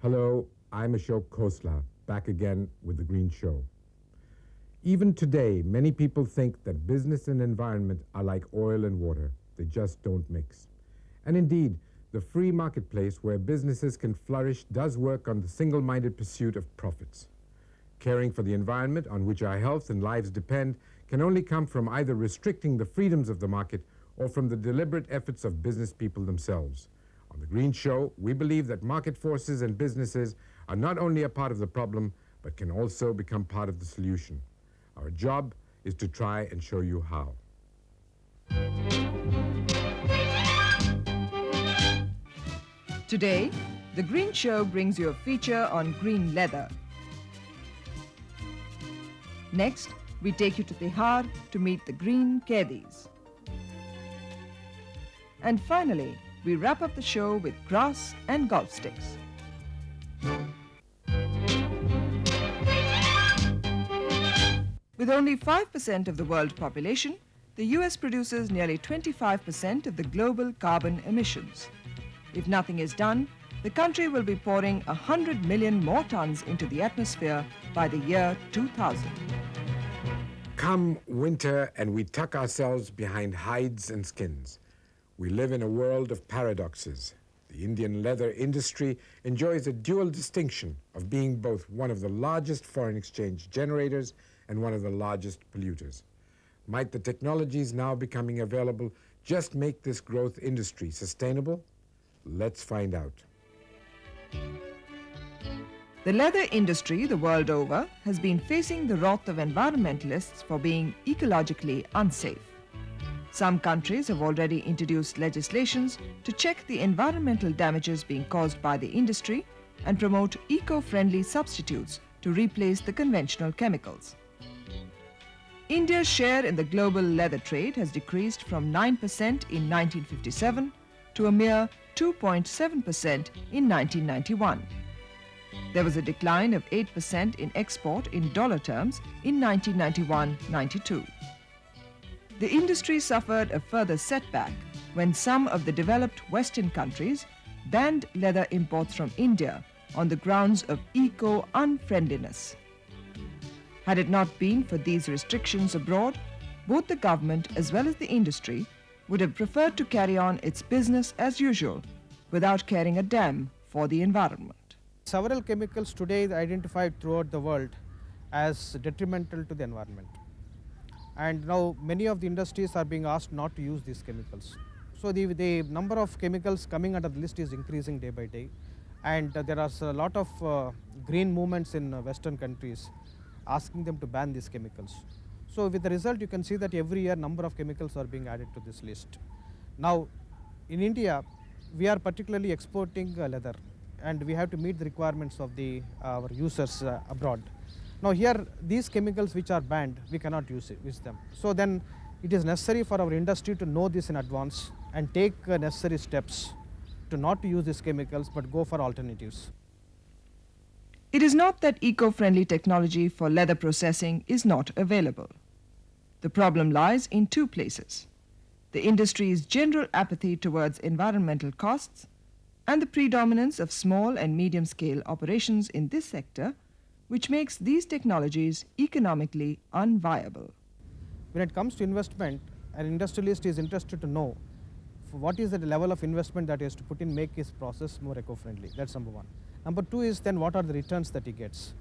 Hello, I'm Ashok Khosla, back again with The Green Show. Even today, many people think that business and environment are like oil and water. They just don't mix. And indeed, the free marketplace where businesses can flourish does work on the single-minded pursuit of profits. Caring for the environment on which our health and lives depend can only come from either restricting the freedoms of the market or from the deliberate efforts of business people themselves. On The Green Show, we believe that market forces and businesses are not only a part of the problem, but can also become part of the solution. Our job is to try and show you how. Today, The Green Show brings you a feature on green leather. Next, we take you to Tihar to meet the green Kedis. And finally, we wrap up the show with grass and golf sticks. With only 5% of the world population, the US produces nearly 25% of the global carbon emissions. If nothing is done, the country will be pouring 100 million more tons into the atmosphere by the year 2000. Come winter and we tuck ourselves behind hides and skins. We live in a world of paradoxes. The Indian leather industry enjoys a dual distinction of being both one of the largest foreign exchange generators and one of the largest polluters. Might the technologies now becoming available just make this growth industry sustainable? Let's find out. The leather industry the world over has been facing the wrath of environmentalists for being ecologically unsafe. Some countries have already introduced legislations to check the environmental damages being caused by the industry and promote eco-friendly substitutes to replace the conventional chemicals. India's share in the global leather trade has decreased from 9% in 1957 to a mere 2.7% in 1991. There was a decline of 8% in export in dollar terms in 1991-92. The industry suffered a further setback when some of the developed Western countries banned leather imports from India on the grounds of eco-unfriendliness. Had it not been for these restrictions abroad, both the government as well as the industry would have preferred to carry on its business as usual without caring a damn for the environment. Several chemicals today are identified throughout the world as detrimental to the environment. And now many of the industries are being asked not to use these chemicals. So the number of chemicals coming under the list is increasing day by day. And there are a lot of green movements in Western countries asking them to ban these chemicals. So with the result, you can see that every year number of chemicals are being added to this list. Now in India, we are particularly exporting leather, and we have to meet the requirements of our users abroad. Now here, these chemicals which are banned, we cannot use them. So then it is necessary for our industry to know this in advance and take necessary steps to not to use these chemicals but go for alternatives. It is not that eco-friendly technology for leather processing is not available. The problem lies in two places: the industry's general apathy towards environmental costs and the predominance of small and medium-scale operations in this sector, which makes these technologies economically unviable. When it comes to investment, an industrialist is interested to know what is the level of investment that he has to put in make his process more eco-friendly. That's number one. Number two is then what are the returns that he gets.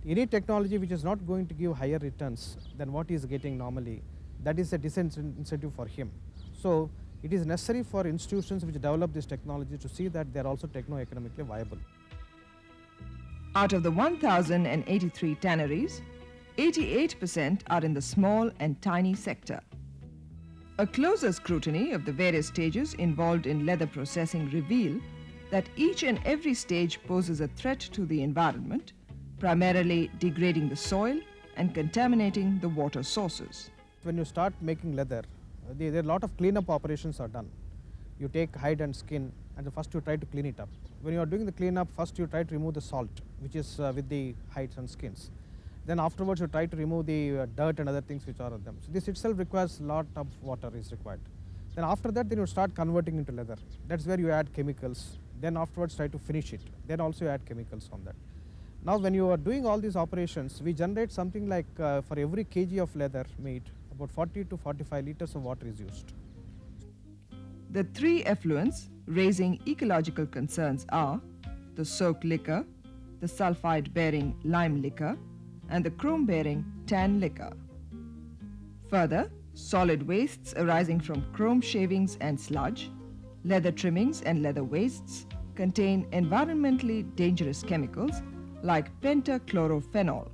Any technology which is not going to give higher returns than what he is getting normally, that is a disincentive for him. So it is necessary for institutions which develop this technology to see that they are also techno-economically viable. Out of the 1,083 tanneries, 88% are in the small and tiny sector. A closer scrutiny of the various stages involved in leather processing reveal that each and every stage poses a threat to the environment, primarily degrading the soil and contaminating the water sources. When you start making leather, there are a lot of cleanup operations are done. You take hide and skin, and first you try to clean it up. When you are doing the cleanup, first you try to remove the salt, which is with the hides and skins. Then afterwards you try to remove the dirt and other things which are on them. So this itself requires a lot of water is required. Then after that, then you start converting into leather. That's where you add chemicals. Then afterwards try to finish it. Then also you add chemicals on that. Now when you are doing all these operations, we generate something like for every kg of leather made, about 40 to 45 liters of water is used. The three effluents raising ecological concerns are the soak liquor, the sulfide-bearing lime liquor, and the chrome-bearing tan liquor. Further, solid wastes arising from chrome shavings and sludge, leather trimmings and leather wastes contain environmentally dangerous chemicals like pentachlorophenol.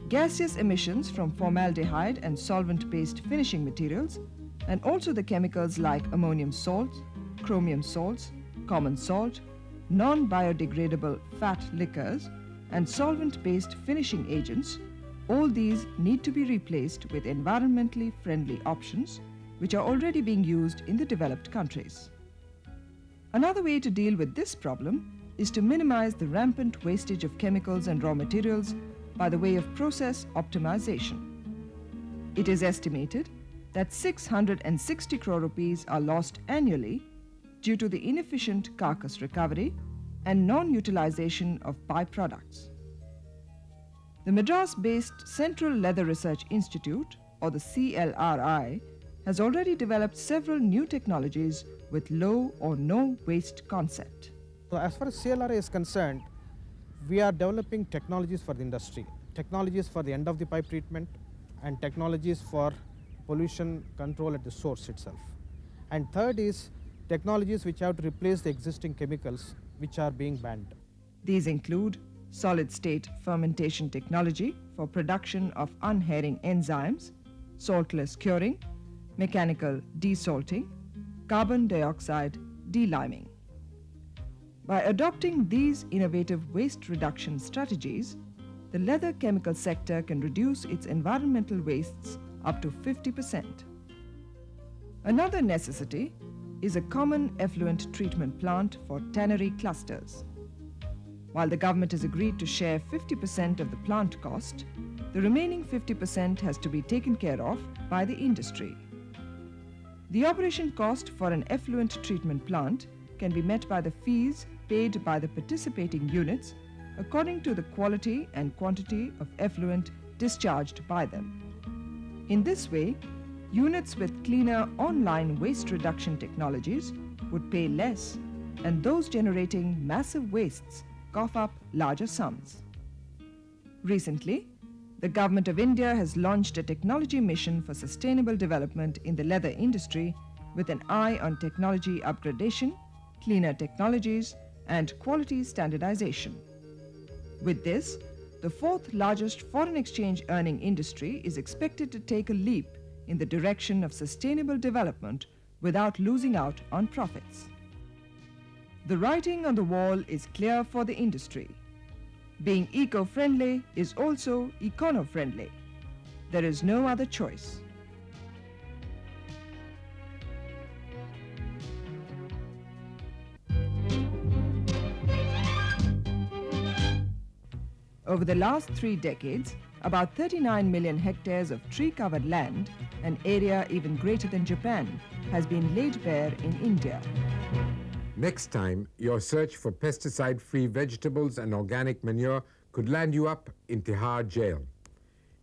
Gaseous emissions from formaldehyde and solvent-based finishing materials, and also the chemicals like ammonium salts, chromium salts, common salt, non-biodegradable fat liquors, and solvent-based finishing agents, all these need to be replaced with environmentally friendly options which are already being used in the developed countries. Another way to deal with this problem is to minimize the rampant wastage of chemicals and raw materials by the way of process optimization. It is estimated that 660 crore rupees are lost annually due to the inefficient carcass recovery and non-utilization of byproducts. The Madras-based Central Leather Research Institute, or the CLRI, has already developed several new technologies with low or no waste concept. So as far as CLRI is concerned, we are developing technologies for the industry, technologies for the end of the pipe treatment, and technologies for pollution control at the source itself. And third is technologies which have to replace the existing chemicals which are being banned. These include solid-state fermentation technology for production of unherring enzymes, saltless curing, mechanical desalting, carbon dioxide deliming. By adopting these innovative waste reduction strategies, the leather chemical sector can reduce its environmental wastes up to 50%. Another necessity is a common effluent treatment plant for tannery clusters. While the government has agreed to share 50% of the plant cost, the remaining 50% has to be taken care of by the industry. The operation cost for an effluent treatment plant can be met by the fees paid by the participating units according to the quality and quantity of effluent discharged by them. In this way, units with cleaner online waste reduction technologies would pay less, and those generating massive wastes cough up larger sums. Recently, the Government of India has launched a technology mission for sustainable development in the leather industry with an eye on technology upgradation, cleaner technologies, and quality standardization. With this, the fourth largest foreign exchange earning industry is expected to take a leap in the direction of sustainable development without losing out on profits. The writing on the wall is clear for the industry. Being eco-friendly is also econo-friendly. There is no other choice. Over the last 3 decades, about 39 million hectares of tree-covered land, an area even greater than Japan, has been laid bare in India. Next time, your search for pesticide-free vegetables and organic manure could land you up in Tihar jail.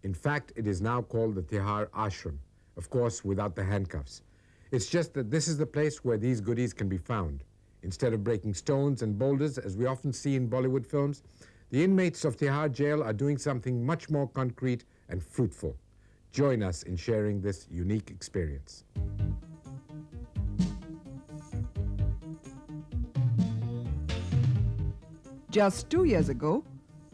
In fact, it is now called the Tihar Ashram, of course, without the handcuffs. It's just that this is the place where these goodies can be found. Instead of breaking stones and boulders, as we often see in Bollywood films, the inmates of Tihar jail are doing something much more concrete and fruitful. Join us in sharing this unique experience. Just 2 years ago,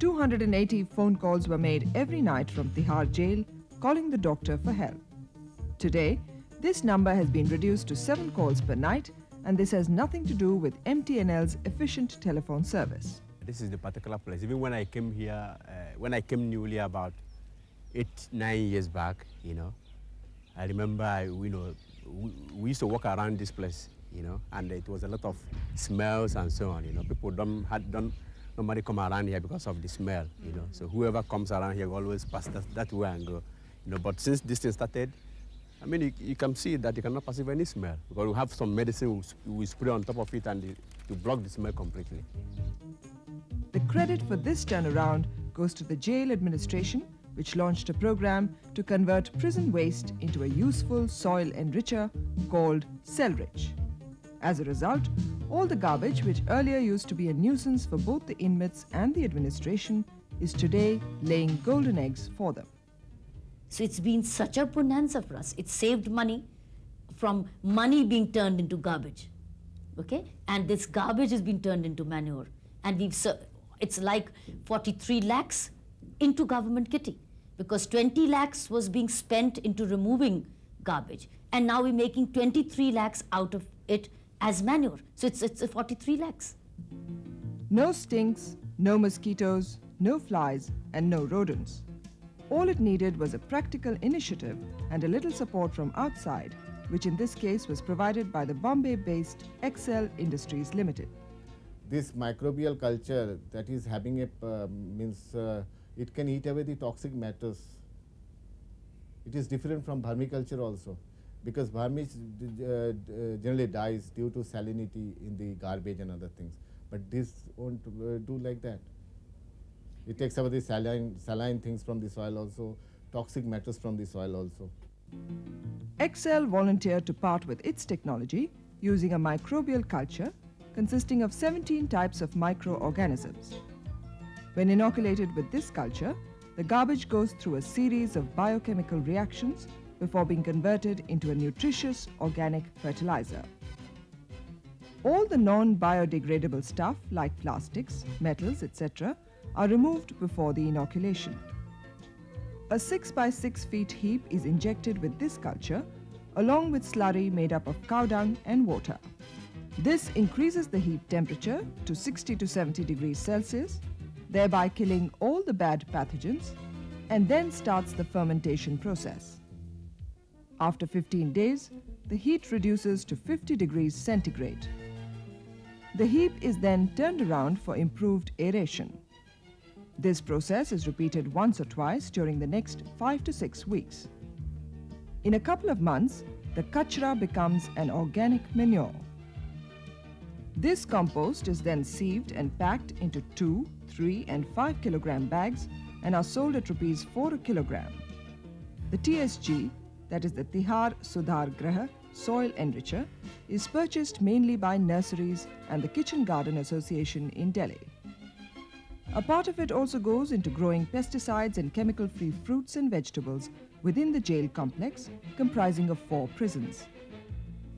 280 phone calls were made every night from Tihar jail calling the doctor for help. Today, this number has been reduced to 7 calls per night, and this has nothing to do with MTNL's efficient telephone service. This is the particular place. Even when I came here, when I came newly about 8-9 years back, I remember, we used to walk around this place, and it was a lot of smells and so on. People don't normally come around here because of the smell. So whoever comes around here always pass that way and go. But since this thing started, I mean, you can see that you cannot perceive any smell because we have some medicine we spray on top of it and to block the smell completely. The credit for this turnaround goes to the jail administration, which launched a program to convert prison waste into a useful soil enricher called Cellrich. As a result, all the garbage which earlier used to be a nuisance for both the inmates and the administration is today laying golden eggs for them. So it's been such a bonanza for us. It saved money from money being turned into garbage, okay? And this garbage has been turned into manure. And it's like 43 lakhs into government kitty because 20 lakhs was being spent into removing garbage. And now we're making 23 lakhs out of it as manure. So it's a 43 lakhs. No stinks, no mosquitoes, no flies, and no rodents. All it needed was a practical initiative and a little support from outside, which in this case was provided by the Bombay-based Excel Industries Limited. This microbial culture that is having it can eat away the toxic matters. It is different from vermiculture also, because vermi generally dies due to salinity in the garbage and other things. But this won't do like that. It takes away the saline things from the soil also, toxic matters from the soil also. Excel volunteered to part with its technology using a microbial culture consisting of 17 types of microorganisms. When inoculated with this culture, the garbage goes through a series of biochemical reactions before being converted into a nutritious organic fertilizer. All the non-biodegradable stuff like plastics, metals, etc. are removed before the inoculation. A 6 by 6 feet heap is injected with this culture along with slurry made up of cow dung and water. This increases the heap temperature to 60 to 70 degrees Celsius, thereby killing all the bad pathogens, and then starts the fermentation process. After 15 days, the heat reduces to 50 degrees centigrade. The heap is then turned around for improved aeration. This process is repeated once or twice during the next 5 to 6 weeks. In a couple of months, the kachra becomes an organic manure. This compost is then sieved and packed into 2, 3 and 5 kilogram bags and are sold at Rs 4 a kilogram. The TSG, that is the Tihar Sudhar Graha soil enricher, is purchased mainly by nurseries and the Kitchen Garden Association in Delhi. A part of it also goes into growing pesticides and chemical-free fruits and vegetables within the jail complex, comprising of 4 prisons.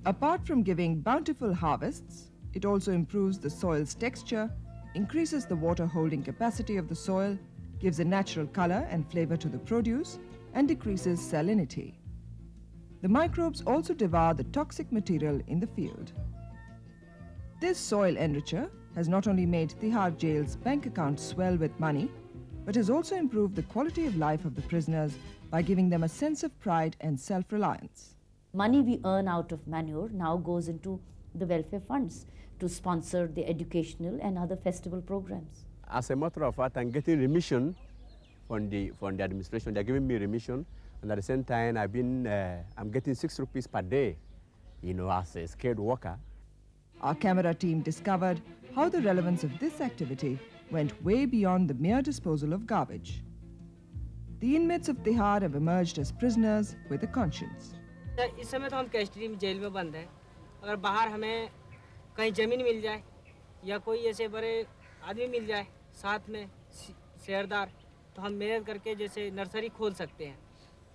Apart from giving bountiful harvests, it also improves the soil's texture, increases the water-holding capacity of the soil, gives a natural color and flavor to the produce, and decreases salinity. The microbes also devour the toxic material in the field. This soil enricher has not only made Tihar jail's bank account swell with money, but has also improved the quality of life of the prisoners by giving them a sense of pride and self-reliance. Money we earn out of manure now goes into the welfare funds to sponsor the educational and other festival programs. As a matter of fact, I'm getting remission from the administration. They're giving me remission, and at the same time, I'm getting 6 rupees per day, as a skilled worker. Our camera team discovered how the relevance of this activity went way beyond the mere disposal of garbage. The inmates of Tihar have emerged as prisoners with a conscience. इस समय तो हम custody में jail में बंद हैं। अगर बाहर हमें कहीं ज़मीन मिल जाए या कोई ऐसे बड़े आदमी मिल जाए साथ में शेयरदार, तो हम मेहनत करके जैसे नर्सरी खोल सकते हैं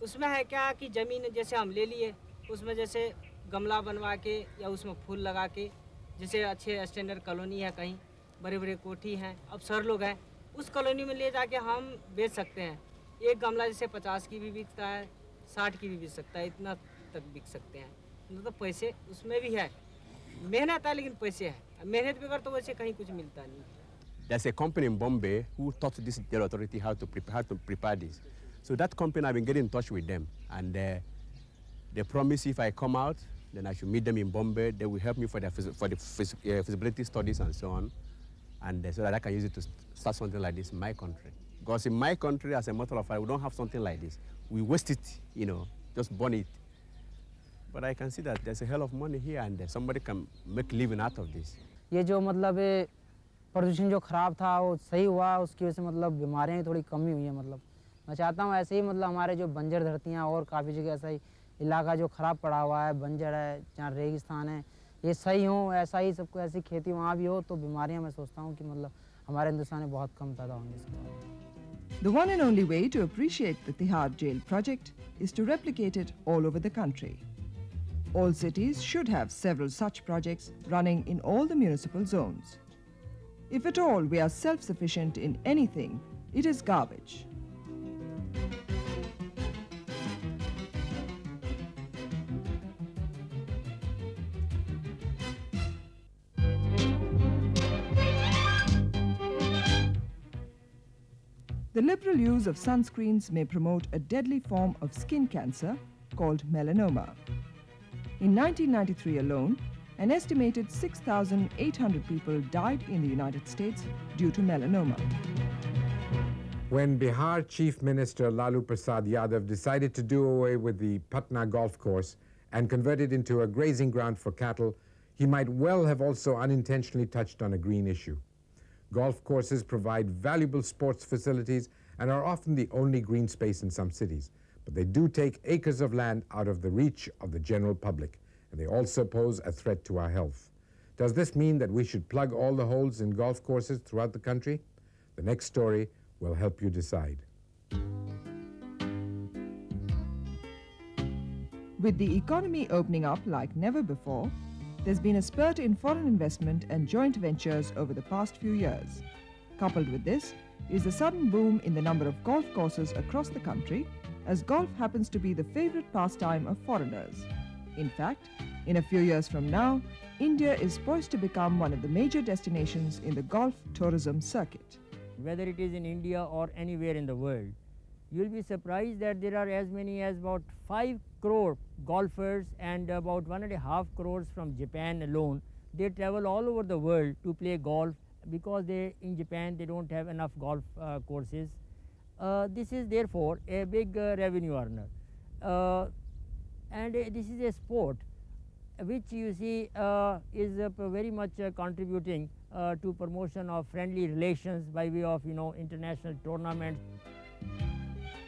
उसमें है क्या कि ज़मीन जैसे हम ले लिए, उसमें जैसे गमला बनवा के या उसमें फूल लगा के, जैसे अच्छे स्टैंडर्ड कॉलोनी है, कहीं बड़े बड़े कोठी हैं, अब सर लोग हैं, उस कॉलोनी में ले जाके हम बेच सकते हैं। एक गमला जैसे 50 की भी बिकता है, 60 की भी बिक सकता है, इतना तक बिक सकते हैं। मतलब पैसे उसमें भी है, मेहनत है लेकिन पैसे है, मेहनत बगैर तो वैसे कहीं कुछ मिलता नहीं। There's a company in Bombay who taught this jail authority how to prepare this. So that company, I've been getting in touch with them, and they promise if I come out, then I should meet them in Bombay. They will help me for the feasibility studies and so on, and so that I can use it to start something like this in my country. Because in my country, as a matter of fact, we don't have something like this. We waste it, just burn it. But I can see that there's a hell of money here, and somebody can make living out of this. ये जो मतलब प्रदूषण जो ख़राब था वो सही हुआ, उसकी वजह से मतलब बीमारियाँ थोड़ी कमी हुई हैं। मतलब मैं चाहता हूँ ऐसे ही मतलब हमारे जो बंजर धरतियाँ और काफ़ी जगह ऐसा ही इलाका जो ख़राब पड़ा हुआ है, बंजर है, जहाँ रेगिस्तान है, ये सही हो, ऐसा ही सबको ऐसी खेती वहाँ भी हो, तो बीमारियाँ मैं सोचता हूँ कि मतलब हमारे हिंदुस्तान में बहुत कम पैदा होंगी इसके। The one and only way to appreciate the Tihar Jail project is to replicate it all over the country. All cities should have several such projects running in all the municipal zones. If at all we are self-sufficient in anything, it is garbage. The liberal use of sunscreens may promote a deadly form of skin cancer called melanoma. In 1993 alone, an estimated 6,800 people died in the United States due to melanoma. When Bihar Chief Minister Lalu Prasad Yadav decided to do away with the Patna golf course and convert it into a grazing ground for cattle, he might well have also unintentionally touched on a green issue. Golf courses provide valuable sports facilities and are often the only green space in some cities, but they do take acres of land out of the reach of the general public, and they also pose a threat to our health. Does this mean that we should plug all the holes in golf courses throughout the country? The next story will help you decide. With the economy opening up like never before, there's been a spurt in foreign investment and joint ventures over the past few years. Coupled with this is the sudden boom in the number of golf courses across the country, as golf happens to be the favorite pastime of foreigners. In fact, in a few years from now, India is poised to become one of the major destinations in the golf tourism circuit. Whether it is in India or anywhere in the world, you'll be surprised that there are as many as about 5 crore golfers and about 1.5 crores from Japan alone. They travel all over the world to play golf because in Japan they don't have enough golf courses. This is therefore a big revenue earner. And this is a sport which you see is very much contributing to promotion of friendly relations by way of international tournaments.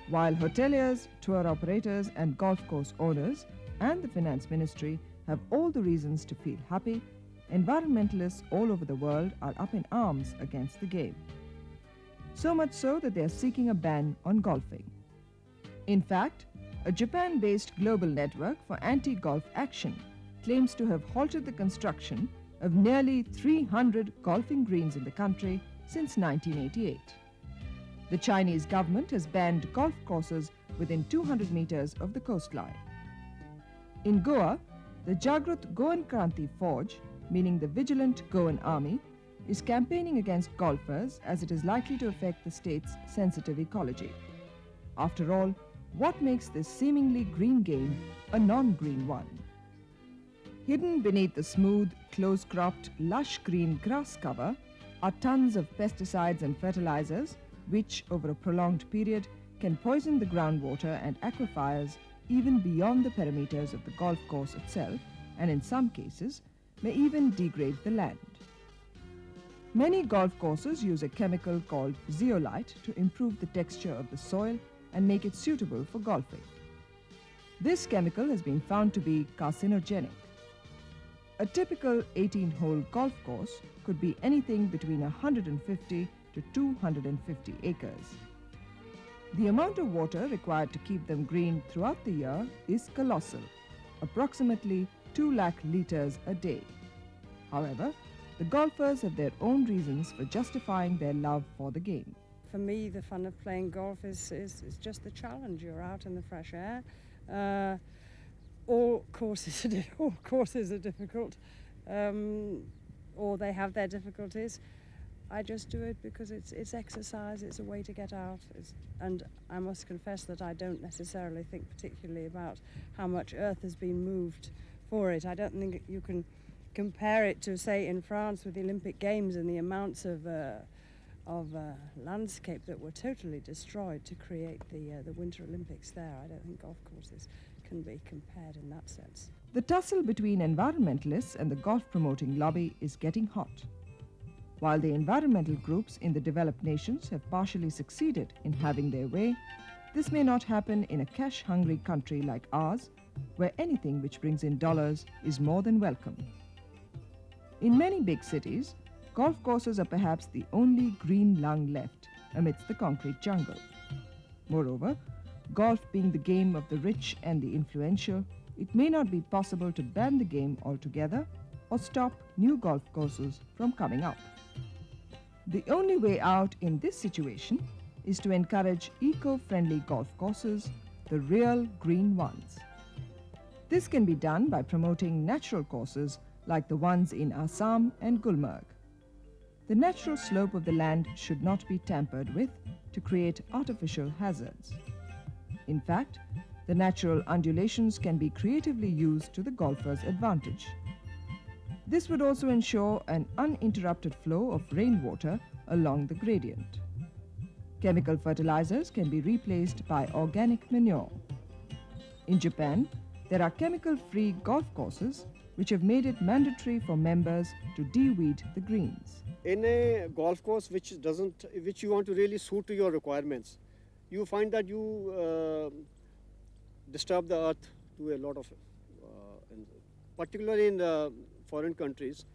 While hoteliers, tour operators and golf course owners and the finance ministry have all the reasons to feel happy, environmentalists all over the world are up in arms against the game. So much so that they are seeking a ban on golfing. In fact, a Japan-based global network for anti-golf action claims to have halted the construction of nearly 300 golfing greens in the country since 1988. The Chinese government has banned golf courses within 200 meters of the coastline. In Goa, the Jagrut Goan Kranti Forge, meaning the Vigilant Goan Army, is campaigning against golfers as it is likely to affect the state's sensitive ecology. After all, what makes this seemingly green game a non-green one? Hidden beneath the smooth, close-cropped, lush green grass cover are tons of pesticides and fertilizers which, over a prolonged period, can poison the groundwater and aquifers even beyond the perimeters of the golf course itself, and in some cases, may even degrade the land. Many golf courses use a chemical called zeolite to improve the texture of the soil and make it suitable for golfing. This chemical has been found to be carcinogenic. A typical 18-hole golf course could be anything between 150 to 250 acres. The amount of water required to keep them green throughout the year is colossal, approximately 2 lakh litres a day. However, the golfers have their own reasons for justifying their love for the game. For me, the fun of playing golf is just the challenge. You're out in the fresh air. All courses are difficult, or they have their difficulties. I just do it because it's exercise, it's a way to get out, and I must confess that I don't necessarily think particularly about how much earth has been moved for it. I don't think you can compare it to, say, in France with the Olympic Games and the amounts of landscape that were totally destroyed to create the Winter Olympics there. I don't think golf courses can be compared in that sense. The tussle between environmentalists and the golf-promoting lobby is getting hot. While the environmental groups in the developed nations have partially succeeded in having their way, this may not happen in a cash-hungry country like ours, where anything which brings in dollars is more than welcome. In many big cities, golf courses are perhaps the only green lung left amidst the concrete jungle. Moreover, golf being the game of the rich and the influential, it may not be possible to ban the game altogether or stop new golf courses from coming up. The only way out in this situation is to encourage eco-friendly golf courses, the real green ones. This can be done by promoting natural courses like the ones in Assam and Gulmarg. The natural slope of the land should not be tampered with to create artificial hazards. In fact, the natural undulations can be creatively used to the golfer's advantage. This would also ensure an uninterrupted flow of rainwater along the gradient. Chemical fertilizers can be replaced by organic manure. In Japan, there are chemical-free golf courses which have made it mandatory for members to de-weed the greens. In a golf course which you want to really suit to your requirements, you find that you disturb the earth to a lot of, particularly in the foreign countries,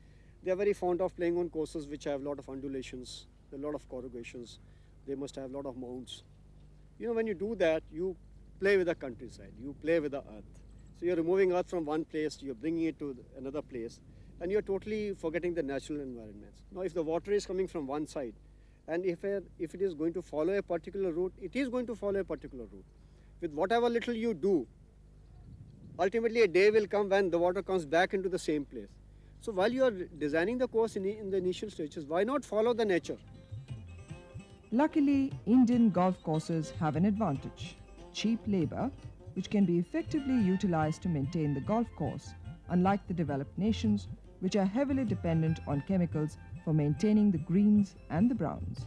they are very fond of playing on courses which have a lot of undulations, a lot of corrugations. They must have a lot of mounds. You know, when you do that, you play with the countryside, you play with the earth. So you're removing earth from one place, you're bringing it to another place, and you're totally forgetting the natural environments. Now, if the water is coming from one side, and if it is going to follow a particular route, it is going to follow a particular route. With whatever little you do, ultimately a day will come when the water comes back into the same place. So while you are designing the course in the initial stages, why not follow the nature? Luckily, Indian golf courses have an advantage: cheap labor, which can be effectively utilized to maintain the golf course, unlike the developed nations, which are heavily dependent on chemicals for maintaining the greens and the browns.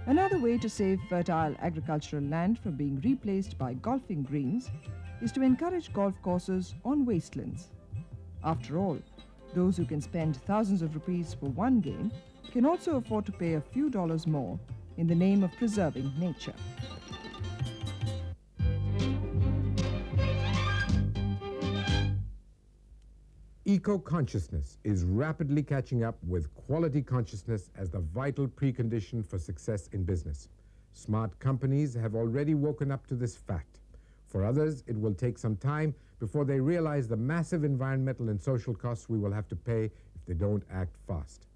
Another way to save fertile agricultural land from being replaced by golfing greens is to encourage golf courses on wastelands. After all, those who can spend thousands of rupees for one game can also afford to pay a few dollars more in the name of preserving nature. Eco-consciousness is rapidly catching up with quality consciousness as the vital precondition for success in business. Smart companies have already woken up to this fact. For others, it will take some time before they realize the massive environmental and social costs we will have to pay if they don't act fast.